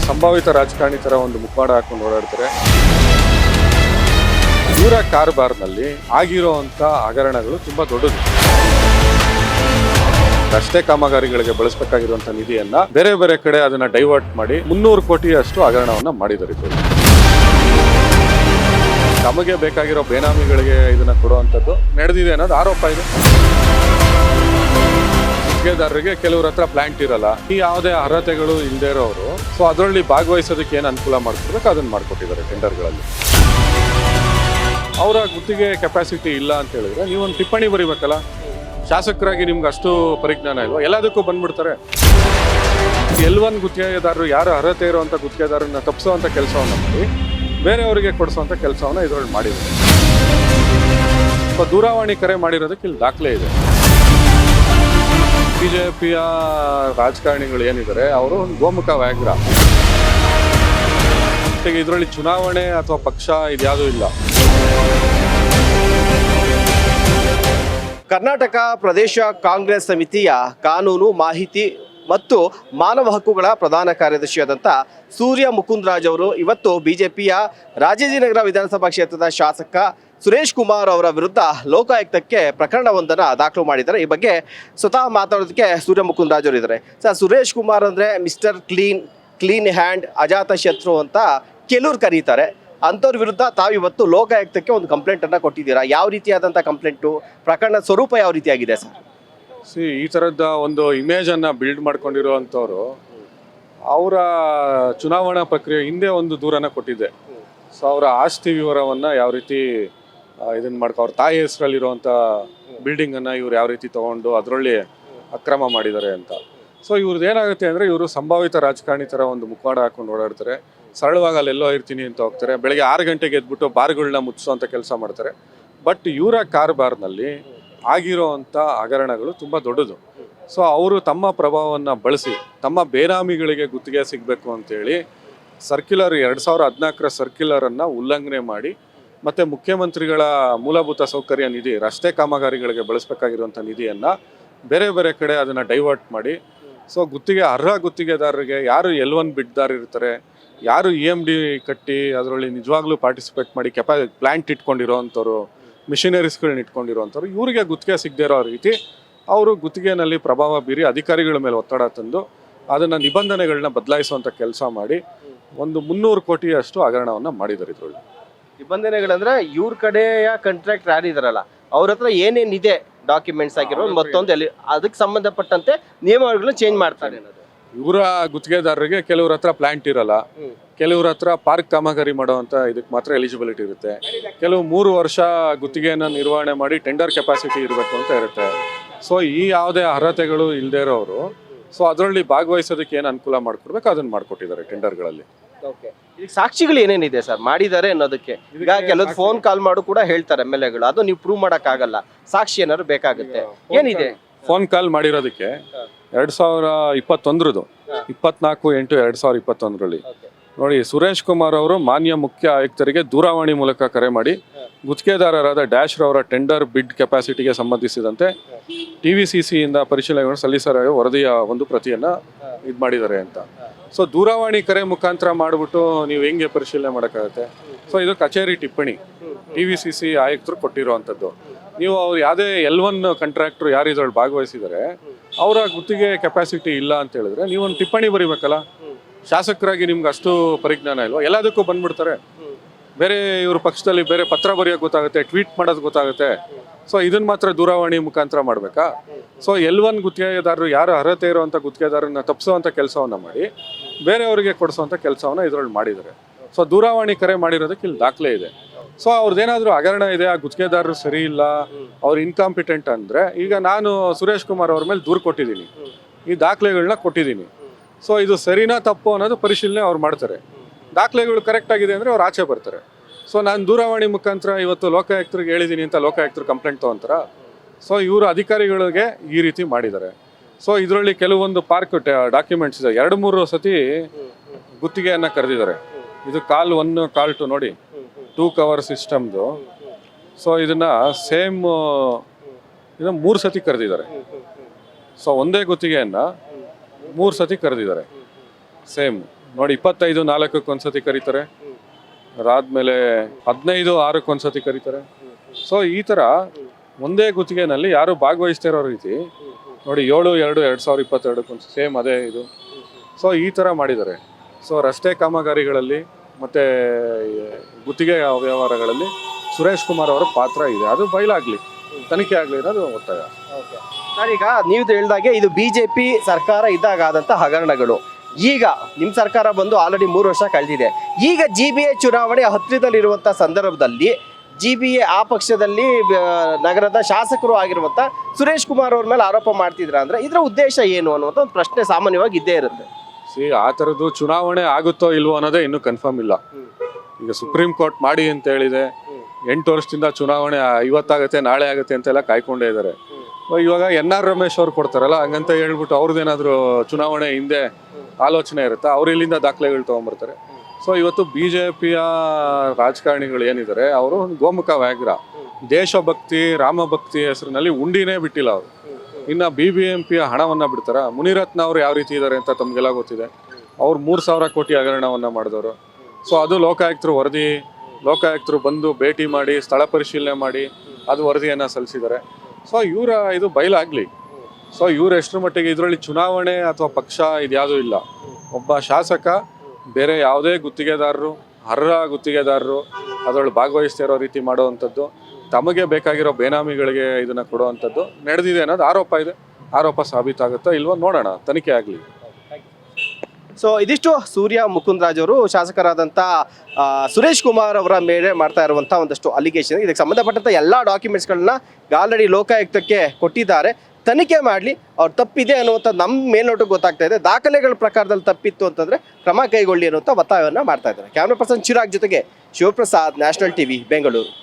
ಸಂಭಾವಿತ ರಾಜಕಾರಣಿ ತರ ಒಂದು ಮುಖವಾಡ ಹಾಕೊಂಡು ಓಡಾಡ್ತಾರೆ. ಇವರ ಕಾರ್ಬಾರ್ನಲ್ಲಿ ಆಗಿರುವಂತ ಹಗರಣಗಳು ತುಂಬಾ ದೊಡ್ಡದು. ರಸ್ತೆ ಕಾಮಗಾರಿಗಳಿಗೆ ಬಳಸಬೇಕಾಗಿರುವಂತಹ ನಿಧಿಯನ್ನ ಬೇರೆ ಬೇರೆ ಕಡೆ ಅದನ್ನ ಡೈವರ್ಟ್ ಮಾಡಿ 300 ಕೋಟಿಯಷ್ಟು ಹಗರಣವನ್ನ ಮಾಡಿದ್ದಾರೆ. ತಮಗೆ ಬೇಕಾಗಿರೋ ಬೇನಾಮಿಗಳಿಗೆ ಇದನ್ನ ಕೊಡುವಂಥದ್ದು ನಡೆದಿದೆ ಅನ್ನೋದು ಆರೋಪ ಇದೆ. ಗುತ್ತಿಗೆದಾರರಿಗೆ ಕೆಲವ್ರ ಹತ್ರ ಪ್ಲಾಂಟ್ ಇರಲ್ಲ, ಈ ಯಾವುದೇ ಅರ್ಹತೆಗಳು ಇಲ್ಲದೆ ಇರೋರು ಸೊ ಅದರಲ್ಲಿ ಭಾಗವಹಿಸೋದಕ್ಕೆ ಏನು ಅನುಕೂಲ ಮಾಡ್ಕೊಡ್ಬೇಕು ಅದನ್ನ ಮಾಡ್ಕೊಟ್ಟಿದ್ದಾರೆ ಟೆಂಡರ್ಗಳಲ್ಲಿ. ಅವರ ಗುತ್ತಿಗೆ ಕೆಪಾಸಿಟಿ ಇಲ್ಲ ಅಂತ ಹೇಳಿದ್ರೆ ನೀವೊಂದು ಟಿಪ್ಪಣಿ ಬರೀಬೇಕಲ್ಲ. ಶಾಸಕರಾಗಿ ನಿಮ್ಗೆ ಅಷ್ಟು ಪರಿಜ್ಞಾನ ಇಲ್ವಾ? ಎಲ್ಲದಕ್ಕೂ ಬಂದ್ಬಿಡ್ತಾರೆ. L1 ಗುತ್ತಿಗೆದಾರರು ಯಾರು ಅರ್ಹತೆ ಇರುವಂಥ ಗುತ್ತಿಗೆದಾರನ್ನ ತಪ್ಪಿಸುವಂಥ ಕೆಲಸವನ್ನು ಮಾಡಿ ಬೇರೆಯವರಿಗೆ ಕೊಡಿಸುವಂಥ ಕೆಲಸವನ್ನು ಇದರಲ್ಲಿ ಮಾಡಿದ್ದಾರೆ. ದೂರವಾಣಿ ಕರೆ ಮಾಡಿರೋದಕ್ಕೆ ಇಲ್ಲಿ ದಾಖಲೆ ಇದೆ. ಬಿಜೆಪಿಯ ರಾಜಕಾರಣಿಗಳು ಏನಿದ್ದಾರೆ ಅವರು ಒಂದು ಗೋಮುಖ ವ್ಯಾಘ್ರ. ಇದರಲ್ಲಿ ಚುನಾವಣೆ ಅಥವಾ ಪಕ್ಷ ಇದ್ಯಾವುದೂ ಇಲ್ಲ. ಕರ್ನಾಟಕ ಪ್ರದೇಶ ಕಾಂಗ್ರೆಸ್ ಸಮಿತಿಯ ಕಾನೂನು ಮಾಹಿತಿ ಮತ್ತು ಮಾನವ ಹಕ್ಕುಗಳ ಪ್ರಧಾನ ಕಾರ್ಯದರ್ಶಿಯಾದಂಥ ಸೂರ್ಯ ಮುಕುಂದರಾಜ್ ಅವರು ಇವತ್ತು ಬಿಜೆಪಿಯ ರಾಜಾಜಿನಗರ ವಿಧಾನಸಭಾ ಕ್ಷೇತ್ರದ ಶಾಸಕ ಸುರೇಶ್ ಕುಮಾರ್ ಅವರ ವಿರುದ್ಧ ಲೋಕಾಯುಕ್ತಕ್ಕೆ ಪ್ರಕರಣವೊಂದನ್ನು ದಾಖಲು ಮಾಡಿದ್ದಾರೆ. ಈ ಬಗ್ಗೆ ಸ್ವತಃ ಮಾತಾಡೋದಕ್ಕೆ ಸೂರ್ಯ ಮುಕುಂದರಾಜ್ ಅವರು ಇದ್ದಾರೆ. ಸರ್, ಸುರೇಶ್ ಕುಮಾರ್ ಅಂದರೆ ಮಿಸ್ಟರ್ ಕ್ಲೀನ್ ಹ್ಯಾಂಡ್, ಅಜಾತ ಶತ್ರು ಅಂತ ಕೆಲವ್ರು ಕರೀತಾರೆ. ಅಂಥವ್ರ ವಿರುದ್ಧ ತಾವಿವತ್ತು ಲೋಕಾಯುಕ್ತಕ್ಕೆ ಒಂದು ಕಂಪ್ಲೇಂಟನ್ನು ಕೊಟ್ಟಿದ್ದೀರಾ. ಯಾವ ರೀತಿಯಾದಂಥ ಕಂಪ್ಲೇಂಟು, ಪ್ರಕರಣದ ಸ್ವರೂಪ ಯಾವ ರೀತಿಯಾಗಿದೆ ಸರ್? ಈ ಥರದ ಒಂದು ಇಮೇಜನ್ನು ಬಿಲ್ಡ್ ಮಾಡ್ಕೊಂಡಿರುವಂಥವ್ರು ಅವರ ಚುನಾವಣಾ ಪ್ರಕ್ರಿಯೆ ಹಿಂದೆ ಒಂದು ದೂರನ್ನು ಕೊಟ್ಟಿದ್ದೆ. ಸೊ ಅವರ ಆಸ್ತಿ ವಿವರವನ್ನು ಯಾವ ರೀತಿ ಇದನ್ನು ಅವ್ರ ತಾಯಿ ಹೆಸರಲ್ಲಿರುವಂಥ ಬಿಲ್ಡಿಂಗನ್ನು ಇವ್ರು ಯಾವ ರೀತಿ ತೊಗೊಂಡು ಅದರಲ್ಲಿ ಅಕ್ರಮ ಮಾಡಿದ್ದಾರೆ ಅಂತ. ಸೊ ಇವ್ರದ್ದು ಏನಾಗುತ್ತೆ ಅಂದರೆ ಇವರು ಸಂಭಾವಿತ ರಾಜಕಾರಣಿ ಥರ ಒಂದು ಮುಖವಾಡ ಹಾಕೊಂಡು ಓಡಾಡ್ತಾರೆ. ಸರಳವಾಗಿ ಅಲ್ಲೆಲ್ಲೋ ಇರ್ತೀನಿ ಅಂತ ಹೋಗ್ತಾರೆ. ಬೆಳಗ್ಗೆ 6 ಗಂಟೆಗೆ ಎದ್ಬಿಟ್ಟು ಬಾರ್ಗಳನ್ನ ಮುಚ್ಚಿಸೋಂಥ ಕೆಲಸ ಮಾಡ್ತಾರೆ. ಬಟ್ ಇವರ ಕಾರ್ಬಾರ್ನಲ್ಲಿ ಆಗಿರೋವಂಥ ಹಗರಣಗಳು ತುಂಬ ದೊಡ್ಡದು. ಸೊ ಅವರು ತಮ್ಮ ಪ್ರಭಾವವನ್ನು ಬಳಸಿ ತಮ್ಮ ಬೇನಾಮಿಗಳಿಗೆ ಗುತ್ತಿಗೆ ಸಿಗಬೇಕು ಅಂತೇಳಿ ಸರ್ಕ್ಯುಲರ್ 2014 ಸರ್ಕ್ಯುಲರನ್ನು ಉಲ್ಲಂಘನೆ ಮಾಡಿ ಮತ್ತು ಮುಖ್ಯಮಂತ್ರಿಗಳ ಮೂಲಭೂತ ಸೌಕರ್ಯ ನಿಧಿ, ರಸ್ತೆ ಕಾಮಗಾರಿಗಳಿಗೆ ಬಳಸಬೇಕಾಗಿರುವಂಥ ನಿಧಿಯನ್ನು ಬೇರೆ ಬೇರೆ ಕಡೆ ಅದನ್ನು ಡೈವರ್ಟ್ ಮಾಡಿ ಸೊ ಅರ್ಹ ಗುತ್ತಿಗೆದಾರರಿಗೆ ಯಾರು L1 ಬಿಡ್ದಾರ ಇರ್ತಾರೆ, ಯಾರು EMD ಕಟ್ಟಿ ಅದರಲ್ಲಿ ನಿಜವಾಗ್ಲೂ ಪಾರ್ಟಿಸಿಪೇಟ್ ಮಾಡಿ ಪ್ಲಾಂಟ್ ಇಟ್ಕೊಂಡಿರೋವಂಥವ್ರು, ಮಿಷನರೀಸ್ಗಳನ್ನ ಇಟ್ಕೊಂಡಿರೋವಂಥವ್ರು, ಇವರಿಗೆ ಗುತ್ತಿಗೆ ಸಿಗದೇ ಇರೋ ರೀತಿ ಅವರು ಗುತ್ತಿಗೆನಲ್ಲಿ ಪ್ರಭಾವ ಬೀರಿ ಅಧಿಕಾರಿಗಳ ಮೇಲೆ ಒತ್ತಡ ತಂದು ಅದನ್ನು ನಿಬಂಧನೆಗಳನ್ನ ಬದಲಾಯಿಸುವಂಥ ಕೆಲಸ ಮಾಡಿ ಒಂದು 300 ಕೋಟಿಯಷ್ಟು ಹಗರಣವನ್ನು ಮಾಡಿದ್ದಾರೆ. ಇದರಲ್ಲಿ ನಿಬಂಧನೆಗಳಂದ್ರೆ ಇವ್ರ ಕಡೆಯ ಕಾಂಟ್ರಾಕ್ಟ್ ಯಾರಿದಾರಲ್ಲ ಅವ್ರ ಹತ್ರ ಏನೇನಿದೆ ಡಾಕ್ಯುಮೆಂಟ್ಸ್ ಆಗಿರೋ ಮತ್ತೊಂದು ಅದಕ್ಕೆ ಸಂಬಂಧಪಟ್ಟಂತೆ ನಿಯಮಗಳನ್ನ ಚೇಂಜ್ ಮಾಡ್ತಾರೆ. ಇವರ ಗುತ್ತಿಗೆದಾರರಿಗೆ ಕೆಲವ್ರ ಹತ್ರ ಪ್ಲಾಂಟ್ ಇರಲ್ಲ, ಕೆಲವ್ರ ಹತ್ರ ಪಾರ್ಕ್ ಕಾಮಗಾರಿ ಮಾಡುವಂಥ ಇದಕ್ಕೆ ಮಾತ್ರ ಎಲಿಜಿಬಿಲಿಟಿ ಇರುತ್ತೆ. ಕೆಲವು 3 ವರ್ಷ ಗುತ್ತಿಗೆಯನ್ನು ನಿರ್ವಹಣೆ ಮಾಡಿ ಟೆಂಡರ್ ಕೆಪಾಸಿಟಿ ಇರಬೇಕು ಅಂತ ಇರುತ್ತೆ. ಸೊ ಈ ಯಾವುದೇ ಅರ್ಹತೆಗಳು ಇಲ್ಲದೆ ಇರೋರು ಸೊ ಅದರಲ್ಲಿ ಭಾಗವಹಿಸೋದಕ್ಕೆ ಏನು ಅನುಕೂಲ ಮಾಡಿಕೊಡ್ಬೇಕು ಅದನ್ನು ಮಾಡಿಕೊಟ್ಟಿದ್ದಾರೆ ಟೆಂಡರ್ಗಳಲ್ಲಿ. ಈಗ ಸಾಕ್ಷಿಗಳು ಏನೇನಿದೆ ಸರ್ ಮಾಡಿದ್ದಾರೆ ಅನ್ನೋದಕ್ಕೆ? ಈಗ ಕೆಲವು ಫೋನ್ ಕಾಲ್ ಮಾಡು ಕೂಡ ಹೇಳ್ತಾರೆ MLAಗಳು, ಅದು ನೀವು ಪ್ರೂವ್ ಮಾಡೋಕ್ಕಾಗಲ್ಲ, ಸಾಕ್ಷಿ ಏನಾದ್ರು ಬೇಕಾಗುತ್ತೆ. ಏನಿದೆ ಫೋನ್ ಕಾಲ್ ಮಾಡಿರೋದಕ್ಕೆ 2021 24/8/2021 ನೋಡಿ, ಸುರೇಶ್ ಕುಮಾರ್ ಅವರು ಮಾನ್ಯ ಮುಖ್ಯ ಆಯುಕ್ತರಿಗೆ ದೂರವಾಣಿ ಮೂಲಕ ಕರೆ ಮಾಡಿ ಗುತ್ತಿಗೆದಾರರಾದ ಡ್ಯಾಶ್ ರವರ ಟೆಂಡರ್ ಬಿಡ್ ಕೆಪಾಸಿಟಿಗೆ ಸಂಬಂಧಿಸಿದಂತೆ TVCCಯಿಂದ ಪರಿಶೀಲನೆ ಸಲ್ಲಿಸಿರುವ ವರದಿಯ ಒಂದು ಪ್ರತಿಯನ್ನು ಇದು ಮಾಡಿದ್ದಾರೆ ಅಂತ. ಸೊ ದೂರವಾಣಿ ಕರೆ ಮುಖಾಂತರ ಮಾಡಿಬಿಟ್ಟು ನೀವು ಹೆಂಗೆ ಪರಿಶೀಲನೆ ಮಾಡೋಕ್ಕಾಗುತ್ತೆ? ಸೊ ಇದು ಕಚೇರಿ ಟಿಪ್ಪಣಿ TVCC ಆಯುಕ್ತರು ಕೊಟ್ಟಿರುವಂಥದ್ದು. ನೀವು ಅವ್ರು ಯಾವುದೇ L1 ಕಾಂಟ್ರಾಕ್ಟ್ರು ಯಾರು ಇದ್ರಲ್ಲಿ ಭಾಗವಹಿಸಿದರೆ ಅವರ ಗುತ್ತಿಗೆ ಕೆಪಾಸಿಟಿ ಇಲ್ಲ ಅಂತ ಹೇಳಿದ್ರೆ ನೀವೊಂದು ಟಿಪ್ಪಣಿ ಬರೀಬೇಕಲ್ಲ. ಶಾಸಕರಾಗಿ ನಿಮ್ಗೆ ಅಷ್ಟು ಪರಿಜ್ಞಾನ ಇಲ್ವಾ? ಎಲ್ಲದಕ್ಕೂ ಬಂದ್ಬಿಡ್ತಾರೆ. ಬೇರೆ ಇವ್ರ ಪಕ್ಷದಲ್ಲಿ ಬೇರೆ ಪತ್ರ ಬರೆಯೋಕೆ ಗೊತ್ತಾಗುತ್ತೆ, ಟ್ವೀಟ್ ಮಾಡೋದು ಗೊತ್ತಾಗುತ್ತೆ. ಸೊ ಇದನ್ನು ಮಾತ್ರ ದೂರವಾಣಿ ಮುಖಾಂತರ ಮಾಡಬೇಕಾ? ಸೊ L1 ಗುತ್ತಿಗೆದಾರರು ಯಾರು ಅರ್ಹತೆ ಇರುವಂಥ ಗುತ್ತಿಗೆದಾರನ್ನ ತಪ್ಪಿಸುವಂಥ ಕೆಲಸವನ್ನು ಮಾಡಿ ಬೇರೆಯವರಿಗೆ ಕೊಡಿಸುವಂಥ ಕೆಲಸವನ್ನು ಇದರಲ್ಲಿ ಮಾಡಿದ್ದಾರೆ. ಸೊ ದೂರವಾಣಿ ಕರೆ ಮಾಡಿರೋದಕ್ಕೆ ಇಲ್ಲಿ ದಾಖಲೆ ಇದೆ. ಸೊ ಅವ್ರದ್ದೇನಾದರೂ ಹಗರಣ ಇದೆ, ಆ ಗುತ್ತಿಗೆದಾರರು ಸರಿ ಇಲ್ಲ, ಅವ್ರು ಇನ್ಕಾಂಪಿಟೆಂಟ್ ಅಂದರೆ ಈಗ ನಾನು ಸುರೇಶ್ ಕುಮಾರ್ ಅವ್ರ ಮೇಲೆ ದೂರು ಕೊಟ್ಟಿದ್ದೀನಿ, ಈ ದಾಖಲೆಗಳನ್ನ ಕೊಟ್ಟಿದ್ದೀನಿ. ಸೊ ಇದು ಸರಿನಾ ತಪ್ಪು ಅನ್ನೋದು ಪರಿಶೀಲನೆ ಅವ್ರು ಮಾಡ್ತಾರೆ. ದಾಖಲೆಗಳು ಕರೆಕ್ಟ್ ಆಗಿದೆ ಅಂದರೆ ಅವ್ರು ಆಚೆ ಬರ್ತಾರೆ. ಸೊ ನಾನು ದೂರವಾಣಿ ಮುಖಾಂತರ ಇವತ್ತು ಲೋಕಾಯುಕ್ತರಿಗೆ ಹೇಳಿದ್ದೀನಿ ಅಂತ ಲೋಕಾಯುಕ್ತರು ಕಂಪ್ಲೇಂಟ್ ತೊಗೊಂತಾರ? ಸೊ ಇವರು ಅಧಿಕಾರಿಗಳಿಗೆ ಈ ರೀತಿ ಮಾಡಿದ್ದಾರೆ. ಸೊ ಇದರಲ್ಲಿ ಕೆಲವೊಂದು ಪಾರ್ಕ್ ಡಾಕ್ಯುಮೆಂಟ್ಸ್ ಇದೆ. 2-3 ಸತಿ ಗುತ್ತಿಗೆಯನ್ನು ಕರೆದಿದ್ದಾರೆ. ಇದು ಕಾಲ್ 1 ಕಾಲ್ 2 ನೋಡಿ, 2 ಕವರ್ ಸಿಸ್ಟಮ್ದು. ಸೊ ಇದನ್ನು ಸೇಮ್ 3 ಸತಿ ಕರೆದಿದ್ದಾರೆ. ಸೊ ಒಂದೇ ಗುತ್ತಿಗೆಯನ್ನು 3 ಸತಿ ಕರೆದಿದ್ದಾರೆ ಸೇಮ್. ನೋಡಿ 25/4 ಒಂದ್ಸತಿ ಕರೀತಾರೆ, ಅದಾದ್ಮೇಲೆ 15/6 ಒಂದ್ಸತಿ ಕರೀತಾರೆ. ಸೊ ಈ ತರ ಒಂದೇ ಗುತ್ತಿಗೆನಲ್ಲಿ ಯಾರು ಭಾಗವಹಿಸ್ತಾ ಇರೋ ರೀತಿ ನೋಡಿ 7/2/2022 ಸೇಮ್ ಅದೇ ಇದು. ಸೊ ಈ ತರ ಮಾಡಿದ್ದಾರೆ. ಸೊ ರಸ್ತೆ ಕಾಮಗಾರಿಗಳಲ್ಲಿ ಮತ್ತೆ ಗುತ್ತಿಗೆ ವ್ಯವಹಾರಗಳಲ್ಲಿ ಸುರೇಶ್ ಕುಮಾರ್ ಅವರ ಪಾತ್ರ ಇದೆ, ಅದು ಬಯಲಾಗ್ಲಿ, ತನಿಖೆ ಆಗ್ಲಿ ಅನ್ನೋದು ಒತ್ತಾಯ. ಸರ್, ಈಗ ನೀವು ಹೇಳಿದಾಗೆ ಇದು ಬಿಜೆಪಿ ಸರ್ಕಾರ ಇದ್ದಾಗ ಆದಂತ ಹಗರಣಗಳು. ಈಗ ನಿಮ್ಮ ಸರ್ಕಾರ ಬಂದು ಆಲ್ರೆಡಿ 3 ವರ್ಷ ಕಳೆದಿದೆ. ಈಗ GBA ಚುನಾವಣೆ ಹತ್ತಿರದಲ್ಲಿರುವಂಥ ಸಂದರ್ಭದಲ್ಲಿ GBA ಆ ಪಕ್ಷದಲ್ಲಿ ನಗರದ ಶಾಸಕರು ಆಗಿರುವಂಥ ಸುರೇಶ್ ಕುಮಾರ್ ಅವ್ರ ಮೇಲೆ ಆರೋಪ ಮಾಡ್ತಿದ್ರ ಅಂದ್ರೆ ಇದರ ಉದ್ದೇಶ ಏನು ಅನ್ನುವಂಥ ಒಂದು ಪ್ರಶ್ನೆ ಸಾಮಾನ್ಯವಾಗಿ ಇದ್ದೇ ಇರುತ್ತೆ. ಆ ಥರದ್ದು ಚುನಾವಣೆ ಆಗುತ್ತೋ ಇಲ್ವೋ ಅನ್ನೋದೇ ಇನ್ನೂ ಕನ್ಫರ್ಮ್ ಇಲ್ಲ. ಈಗ ಸುಪ್ರೀಂ ಕೋರ್ಟ್ ಮಾಡಿ ಅಂತ ಹೇಳಿದೆ, 8 ವರ್ಷದಿಂದ ಚುನಾವಣೆ ಇವತ್ತಾಗುತ್ತೆ ನಾಳೆ ಆಗುತ್ತೆ ಅಂತೆಲ್ಲ ಕಾಯ್ಕೊಂಡೇ ಇದ್ದಾರೆ. ಇವಾಗ NR ರಮೇಶ್ ಅವ್ರು ಕೊಡ್ತಾರಲ್ಲ, ಹಂಗಂತ ಹೇಳ್ಬಿಟ್ಟು ಅವ್ರದ್ದೇನಾದ್ರು ಚುನಾವಣೆ ಹಿಂದೆ ಆಲೋಚನೆ ಇರುತ್ತೆ, ಅವ್ರು ಇಲ್ಲಿಂದ ದಾಖಲೆಗಳು ತೊಗೊಂಬರ್ತಾರೆ. ಸೊ ಇವತ್ತು BJPಯ ರಾಜಕಾರಣಿಗಳು ಏನಿದ್ದಾರೆ ಅವರು ಗೋಮುಖ ವ್ಯಾಘ್ರ, ದೇಶಭಕ್ತಿ ರಾಮಭಕ್ತಿ ಹೆಸರಿನಲ್ಲಿ ಉಂಡಿನೇ ಬಿಟ್ಟಿಲ್ಲ ಅವರು. ಇನ್ನು BBMPಯ ಹಣವನ್ನು ಬಿಡ್ತಾರ. ಮುನಿರತ್ನ ಅವರು ಯಾವ ರೀತಿ ಇದ್ದಾರೆ ಅಂತ ತಮಗೆಲ್ಲ ಗೊತ್ತಿದೆ. ಅವ್ರು 3,000 ಕೋಟಿ ಹಗರಣವನ್ನು ಮಾಡಿದವರು. ಸೊ ಅದು ಲೋಕಾಯುಕ್ತರು ಬಂದು ಭೇಟಿ ಮಾಡಿ ಸ್ಥಳ ಪರಿಶೀಲನೆ ಮಾಡಿ ಅದು ವರದಿಯನ್ನು ಸಲ್ಲಿಸಿದ್ದಾರೆ. ಸೊ ಇವರ ಇದು ಬಯಲಾಗಲಿ. ಸೊ ಇವ್ರು ಎಷ್ಟರ ಮಟ್ಟಿಗೆ ಇದರಲ್ಲಿ ಚುನಾವಣೆ ಅಥವಾ ಪಕ್ಷ ಇದ್ಯಾವುದೂ ಇಲ್ಲ. ಒಬ್ಬ ಶಾಸಕ ಬೇರೆ ಯಾವುದೇ ಗುತ್ತಿಗೆದಾರರು, ಅರ್ಹ ಗುತ್ತಿಗೆದಾರರು ಅದರಲ್ಲಿ ಭಾಗವಹಿಸ್ತಾ ಇರೋ ರೀತಿ ಮಾಡುವಂಥದ್ದು, ತಮಗೆ ಬೇಕಾಗಿರೋ ಬೇನಾಮಿಗಳಿಗೆ ಇದನ್ನು ಕೊಡುವಂಥದ್ದು ನಡೆದಿದೆ ಅನ್ನೋದು ಆರೋಪ ಇದೆ. ಆರೋಪ ಸಾಬೀತಾಗುತ್ತಾ ಇಲ್ವೋ ನೋಡೋಣ, ತನಿಖೆ ಆಗಲಿ. ಸೊ ಇದಿಷ್ಟು ಸೂರ್ಯ ಮುಕುಂದರಾಜ್ ಅವರು ಶಾಸಕರಾದಂಥ ಸುರೇಶ್ ಕುಮಾರ್ ಅವರ ಮೇಲೆ ಮಾಡ್ತಾ ಇರುವಂಥ ಒಂದಷ್ಟು ಅಲಿಗೇಷನ್. ಇದಕ್ಕೆ ಸಂಬಂಧಪಟ್ಟಂಥ ಎಲ್ಲ ಡಾಕ್ಯುಮೆಂಟ್ಸ್ಗಳನ್ನ ಆಲ್ರೆಡಿ ಲೋಕಾಯುಕ್ತಕ್ಕೆ ಕೊಟ್ಟಿದ್ದಾರೆ. ತನಿಖೆ ಮಾಡಲಿ, ಅವ್ರು ತಪ್ಪಿದೆ ಅನ್ನುವಂಥ ನಮ್ಮ ಮೇಲ್ನೋಟಕ್ಕೆ ಗೊತ್ತಾಗ್ತಾ ಇದೆ. ದಾಖಲೆಗಳ ಪ್ರಕಾರದಲ್ಲಿ ತಪ್ಪಿತ್ತು ಅಂತಂದರೆ ಕ್ರಮ ಕೈಗೊಳ್ಳಿ ಅನ್ನುವಂಥ ಒತ್ತಾಯವನ್ನು ಮಾಡ್ತಾ ಇದ್ದಾರೆ. ಕ್ಯಾಮ್ರಾ ಪರ್ಸನ್ ಚಿರಾಗ್ ಜೊತೆಗೆ ಶಿವಪ್ರಸಾದ್, ನ್ಯಾಷನಲ್ TV, ಬೆಂಗಳೂರು.